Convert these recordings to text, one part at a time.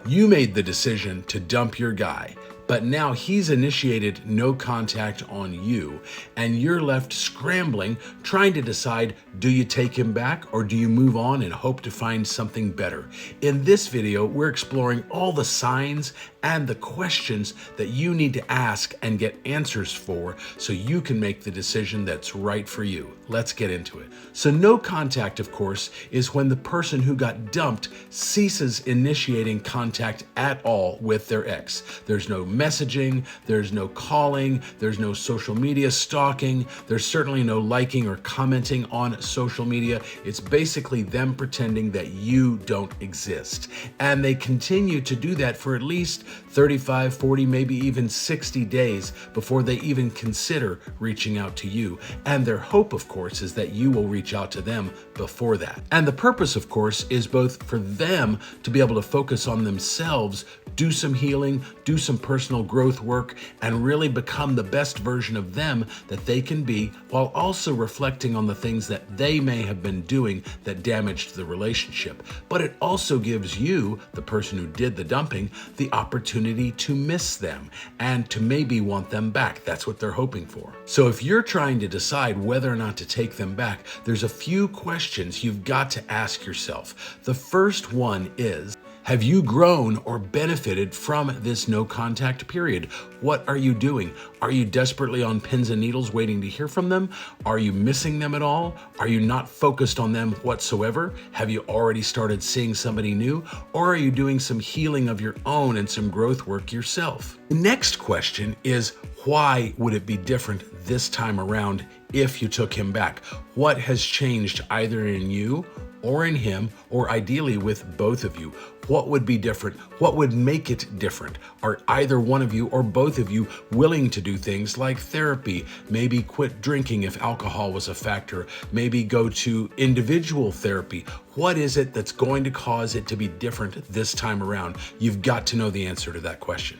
You made the decision to dump your guy, but now he's initiated no contact on you, and you're left scrambling, trying to decide, do you take him back or do you move on and hope to find something better? In this video, we're exploring all the signs and the questions that you need to ask and get answers for so you can make the decision that's right for you. Let's get into it. So no contact, of course, is when the person who got dumped ceases initiating contact at all with their ex. There's no messaging, there's no calling, there's no social media stalking, there's certainly no liking or commenting on social media. It's basically them pretending that you don't exist. And they continue to do that for at least 35, 40, maybe even 60 days before they even consider reaching out to you. And their hope, of course, is that you will reach out to them before that. And the purpose, of course, is both for them to be able to focus on themselves, do some healing, do some personal growth work, and really become the best version of them that they can be, while also reflecting on the things that they may have been doing that damaged the relationship. But it also gives you, the person who did the dumping, the opportunity to miss them and to maybe want them back. That's what they're hoping for. So if you're trying to decide whether or not to take them back, there's a few questions you've got to ask yourself. The first one is, have you grown or benefited from this no contact period? What are you doing? Are you desperately on pins and needles waiting to hear from them? Are you missing them at all? Are you not focused on them whatsoever? Have you already started seeing somebody new? Or are you doing some healing of your own and some growth work yourself? The next question is, why would it be different this time around if you took him back? What has changed either in you or in him, or ideally with both of you? What would be different? What would make it different? Are either one of you or both of you willing to do things like therapy, maybe quit drinking if alcohol was a factor, maybe go to individual therapy? What is it that's going to cause it to be different this time around? You've got to know the answer to that question.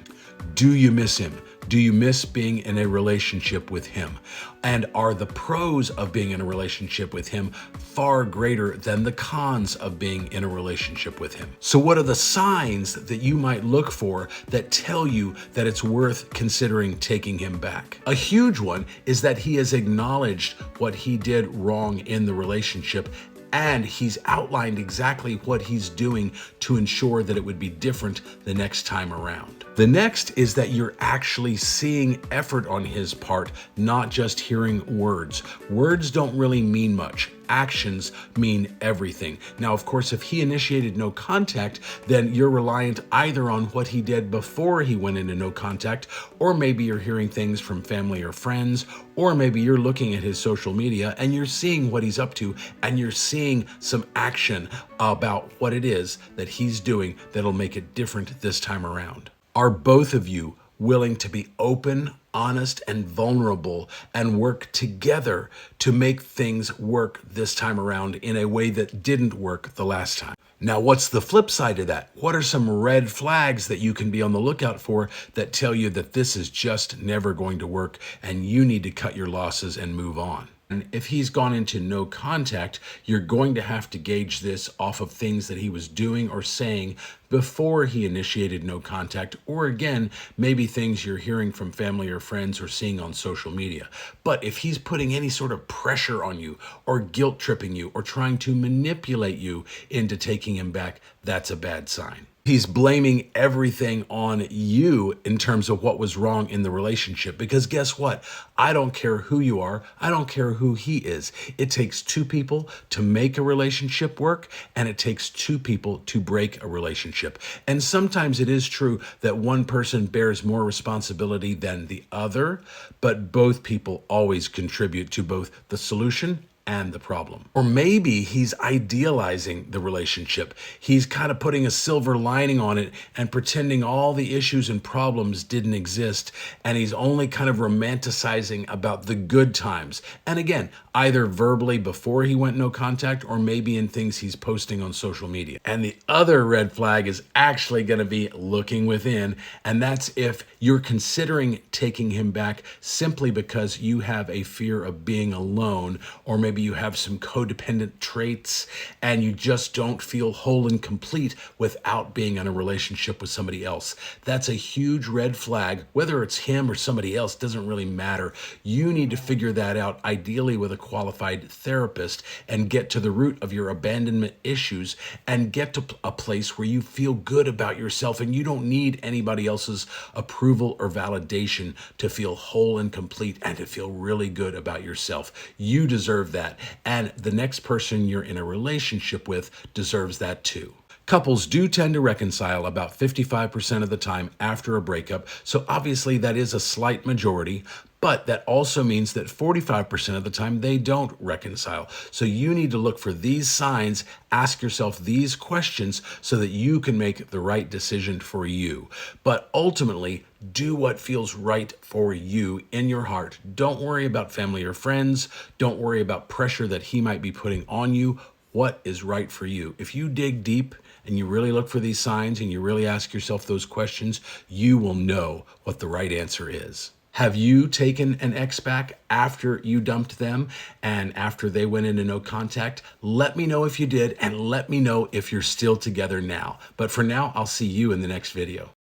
Do you miss him? Do you miss being in a relationship with him? And are the pros of being in a relationship with him far greater than the cons of being in a relationship with him? So what are the signs that you might look for that tell you that it's worth considering taking him back? A huge one is that he has acknowledged what he did wrong in the relationship, and he's outlined exactly what he's doing to ensure that it would be different the next time around. The next is that you're actually seeing effort on his part, not just hearing words. Words don't really mean much. Actions mean everything. Now, of course, if he initiated no contact, then you're reliant either on what he did before he went into no contact, or maybe you're hearing things from family or friends, or maybe you're looking at his social media and you're seeing what he's up to, and you're seeing some action about what it is that he's doing that'll make it different this time around. Are both of you willing to be open, honest, and vulnerable and work together to make things work this time around in a way that didn't work the last time? Now, what's the flip side of that? What are some red flags that you can be on the lookout for that tell you that this is just never going to work and you need to cut your losses and move on? And if he's gone into no contact, you're going to have to gauge this off of things that he was doing or saying before he initiated no contact, or again, maybe things you're hearing from family or friends or seeing on social media. But if he's putting any sort of pressure on you or guilt tripping you or trying to manipulate you into taking him back, that's a bad sign. He's blaming everything on you in terms of what was wrong in the relationship. Because guess what? I don't care who you are. I don't care who he is. It takes two people to make a relationship work, and it takes two people to break a relationship. And sometimes it is true that one person bears more responsibility than the other, but both people always contribute to both the solution and the problem. Or maybe he's idealizing the relationship. He's kind of putting a silver lining on it and pretending all the issues and problems didn't exist, and he's only kind of romanticizing about the good times. And again, either verbally before he went no contact, or maybe in things he's posting on social media. And the other red flag is actually going to be looking within, and that's if you're considering taking him back simply because you have a fear of being alone, or maybe maybe you have some codependent traits and you just don't feel whole and complete without being in a relationship with somebody else. That's a huge red flag. Whether it's him or somebody else doesn't really matter. You need to figure that out, ideally with a qualified therapist, and get to the root of your abandonment issues and get to a place where you feel good about yourself and you don't need anybody else's approval or validation to feel whole and complete and to feel really good about yourself. You deserve that. And the next person you're in a relationship with deserves that too. Couples do tend to reconcile about 55% of the time after a breakup, so obviously that is a slight majority, but that also means that 45% of the time they don't reconcile. So you need to look for these signs, ask yourself these questions so that you can make the right decision for you. But ultimately, do what feels right for you in your heart. Don't worry about family or friends. Don't worry about pressure that he might be putting on you. What is right for you? If you dig deep and you really look for these signs and you really ask yourself those questions, you will know what the right answer is. Have you taken an ex back after you dumped them and after they went into no contact? Let me know if you did, and let me know if you're still together now. But for now, I'll see you in the next video.